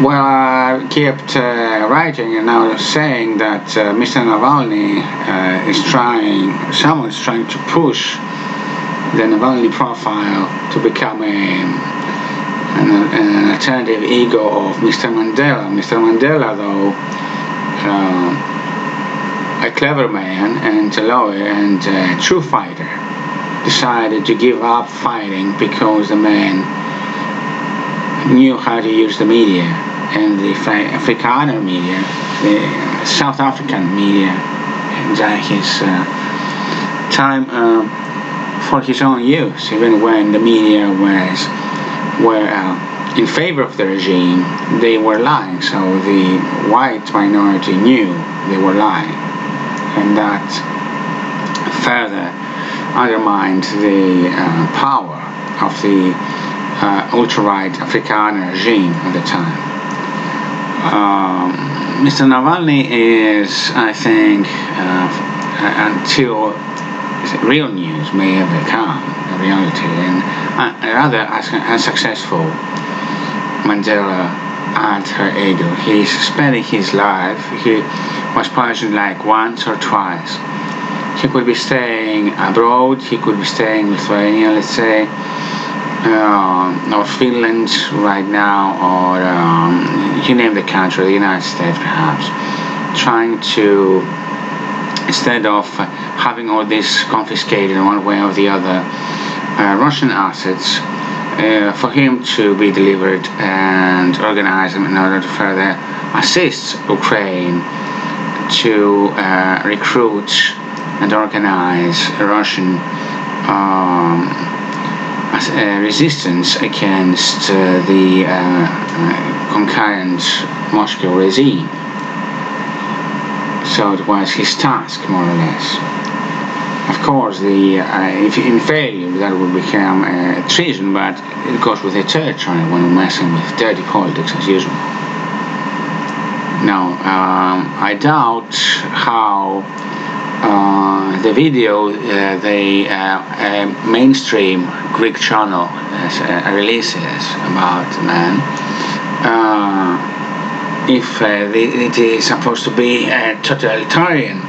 Well, I kept writing and now saying that Mr. Navalny someone is trying to push the Navalny profile to become an alternative ego of Mr. Mandela. Mr. Mandela, though, a clever man and a lawyer and a true fighter, decided to give up fighting because the man knew how to use the media, and the Afrikaner media, the South African media, and his time for his own use, even when the media were in favor of the regime, they were lying. So the white minority knew they were lying, and that further undermined the power of the ultra-right Afrikaner regime at the time. Mr. Navalny is, I think, until real news may ever come, a reality, and rather unsuccessful Mandela and her ego. He's spending his life, he was poisoned like once or twice. He could be staying abroad, he could be staying in Lithuania, let's say, or Finland right now, or you name the country, the United States perhaps, trying to, instead of having all this confiscated in one way or the other, Russian assets, for him to be delivered and organize them in order to further assist Ukraine to recruit and organize Russian resistance against the concurrent Moscow regime. So it was his task, more or less. Of course, if in failure, that would become treason, but it goes with the territory when we're messing with dirty politics as usual. Now, I doubt how the video the mainstream Greek channel releases about the man, if it is supposed to be a totalitarian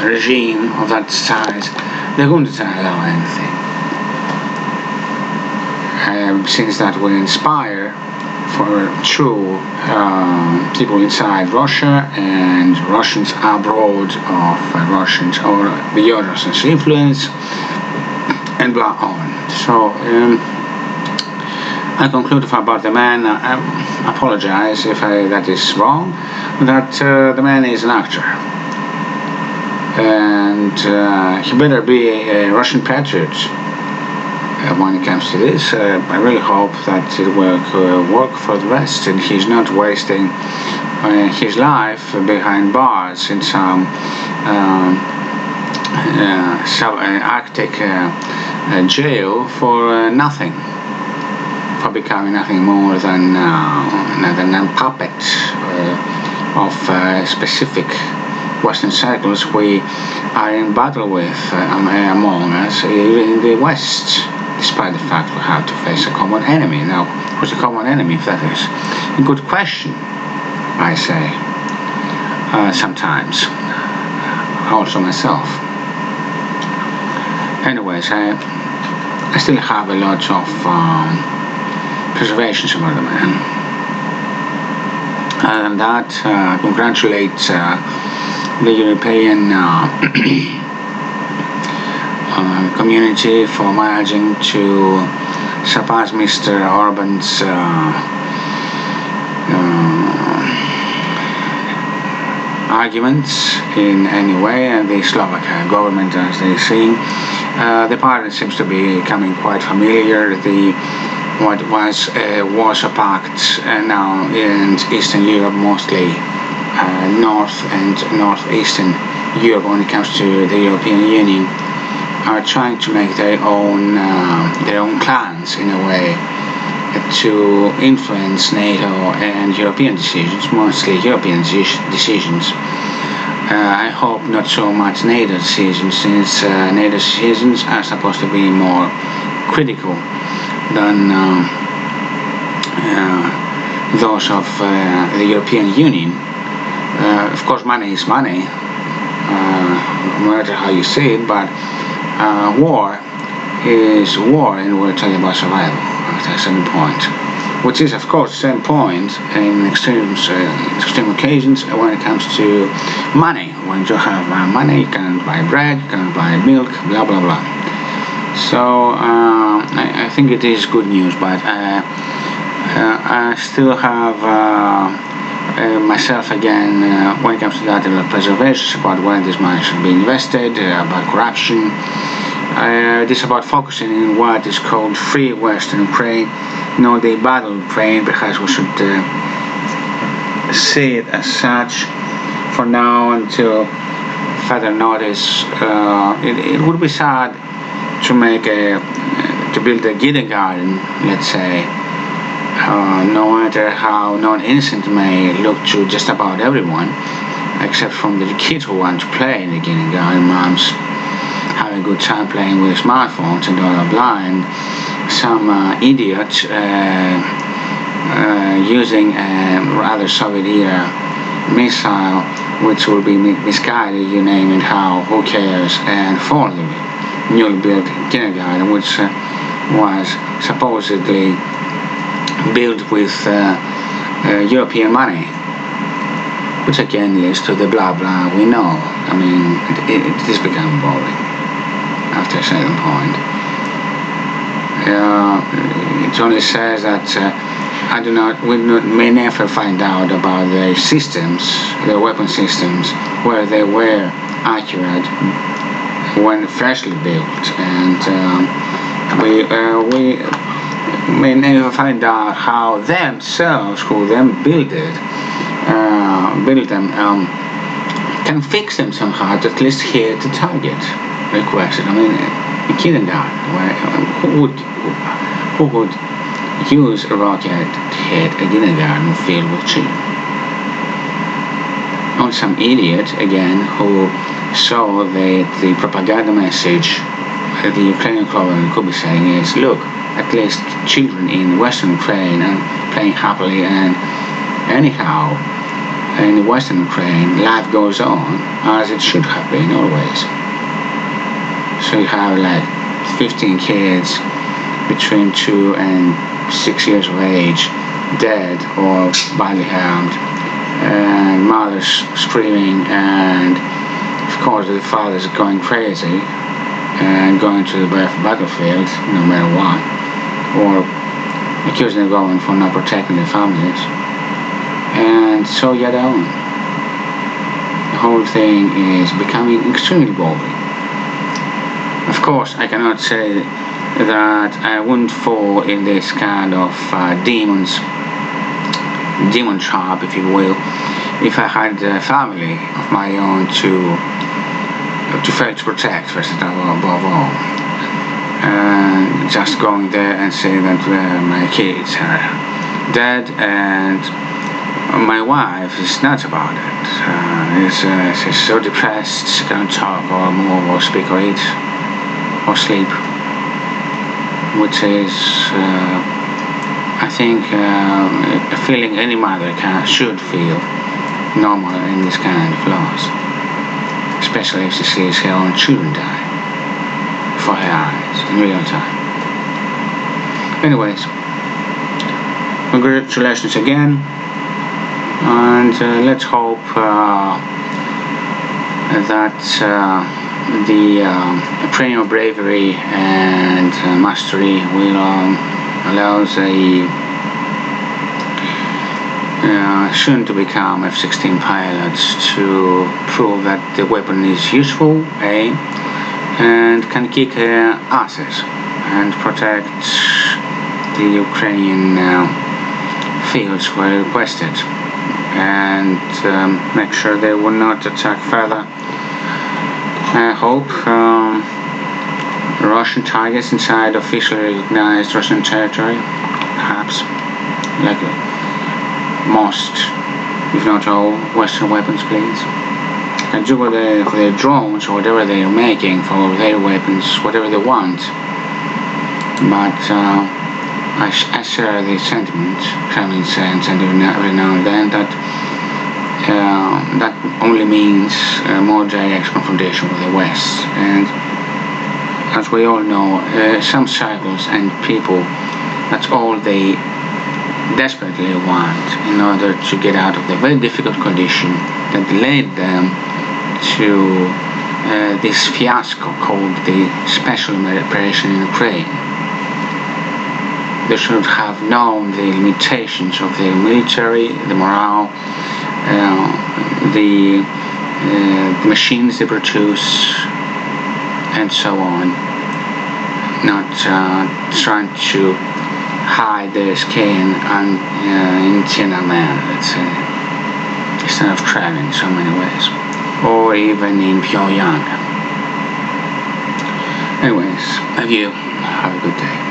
regime of that size, they're going to allow anything. Since that will inspire for true people inside Russia and Russians abroad of Russians or beyond Russians' influence, and blah on. So I conclude about the man. I apologize if that is wrong. That the man is an actor, and he better be a Russian patriot. When it comes to this, I really hope that it will work for the rest, and he's not wasting his life behind bars in some Arctic jail for nothing, for becoming nothing more than a puppet of specific Western circles we are in battle with among us, even in the West, despite the fact we have to face a common enemy. Now, who's a common enemy, if that is a good question, I say, sometimes, also myself. Anyways, I still have a lot of preservations about the man. Other than that, I congratulate the European community for managing to surpass Mr. Orban's arguments in any way, and the Slovak government, as they see, the pattern seems to be becoming quite familiar. What was Warsaw Pact now in Eastern Europe, mostly North and Northeastern Europe when it comes to the European Union, are trying to make their own clans in a way to influence NATO and European decisions, mostly European decisions. I hope not so much NATO decisions, since NATO decisions are supposed to be more critical than those of the European Union. Of course, money is money, no matter how you see it, but war is war, and we're talking about survival at a certain point, which is, of course, the same point in extreme occasions when it comes to money. When you have money, you can buy bread, you can buy milk, blah blah blah. So I think it is good news, but I still have myself again when it comes to that level of preservation, about where this money should be invested, about corruption. It is about focusing on what is called free Western Ukraine, not the battle Ukraine, because we should see it as such for now until further notice. It would be sad to build a kindergarten, let's say, no matter how non-innocent may look to just about everyone, except from the kids who want to play in the kindergarten. Moms have a good time playing with smartphones and blah blah blah, and some idiot using a rather Soviet-era missile, which will be misguided, you name it, who cares, and for the newly built kindergarten, which was supposedly built with European money, which again leads to the blah blah we know. I mean, it is becoming boring after a certain point. It only says that we may never find out about the systems, the weapon systems, where they were accurate when freshly built, and we may never find out how themselves, who them built them, can fix them somehow to at least hit the target requested. I mean, a kindergarten, who would use a rocket to hit a kindergarten filled with children? Only some idiot, again, who saw that the propaganda message the Ukrainian government could be saying is, look, at least children in Western Ukraine are playing happily, and anyhow, in Western Ukraine, life goes on as it should have been always. So you have like 15 kids between 2 and 6 years of age dead or badly harmed, and mothers screaming, and of course the fathers going crazy and going to the battlefield no matter what, or accusing the government for not protecting their families, and so yet on. The whole thing is becoming extremely boring. Of course, I cannot say that I wouldn't fall in this kind of demon trap, if you will, if I had a family of my own to fail to protect, first of all, above all. And just going there and saying that my kids are dead, and my wife is nuts about it. She's so depressed, she can't talk or move or speak or eat or sleep, which is, I think, a feeling any mother should feel normal in this kind of loss, especially if she sees her own children die before her eyes in real time. Anyways, congratulations again, and let's hope that the Ukrainian bravery and mastery will allow the soon to become F-16 pilots to prove that the weapon is useful, and can kick asses and protect the Ukrainian fields where requested, and make sure they will not attack further. I hope Russian targets inside officially recognized Russian territory, perhaps, like most, if not all, Western weapons, please. And do for their drones or whatever they are making for their weapons, whatever they want. But I share the sentiment Kremlin sends every now and then that that only means more direct confrontation with the West. And as we all know, some cycles and people, that's all they desperately want in order to get out of the very difficult condition that led them to this fiasco called the special operation in Ukraine. They should have known the limitations of the military, the morale, the machines they produce, and so on. Not trying to hide their skin in Tiananmen, let's say, instead of traveling so many ways, or even in Pyongyang. Anyways, have a good day.